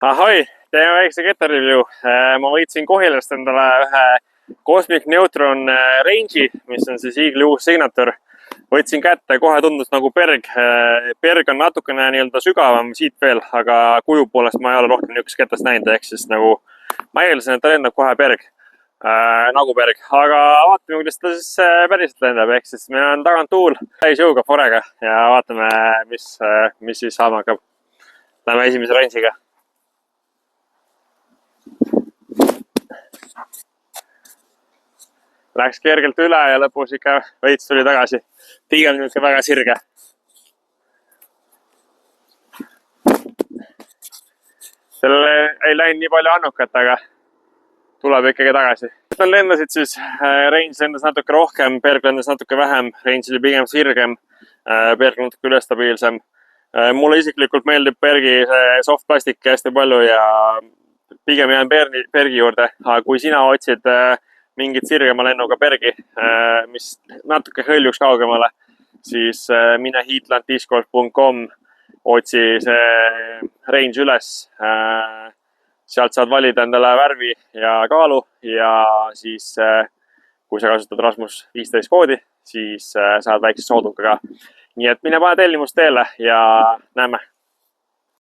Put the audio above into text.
Ahoi, teeme väikse Get review. Ma võitsin Kohilast endale ühe Cosmic Neutron range'i, mis on siis Eagle'i uus signature. Võtsin kätte, kohe tundus nagu Berg. Berg on natukene nii-öelda sügavam siit veel, aga kuju poolest ma ei ole rohkem niisugust ketast näinud, ehk siis nagu ma eeldasin, et ta lendab kohe Berg. Nagu Berg, aga vaatame, kuidas ta siis päriselt lendab, ehk siis meil on tagant tuul täis jõuga forega ja vaatame, mis siis saama hakkab. Lähme esimese range'iga. Läks kergelt üle ja lõpus ikka veits tuli tagasi. Pigem niisugune väga sirge. Sellele ei läinud nii palju annukat, aga tuleb ikkagi tagasi. Nad lendasid siis, range lendas natuke rohkem, Berg lendas natuke vähem, range oli pigem sirgem, Berg natuke üle stabiilsem. Mulle isiklikult meeldib Bergi soft plastik hästi palju ja pigem jään Bergi juurde, aga kui sina otsid mingit sirgema lennuga Bergi, mis natuke hõljuks kaugemale, siis mine heatlanddiscgolf.com, otsi see range üles. Sealt saad valida endale värvi ja kaalu ja siis, kui sa kasutad Rasmus 15 koodi, siis saad väikse sooduka ka. Nii et mine pane tellimust teele ja näeme.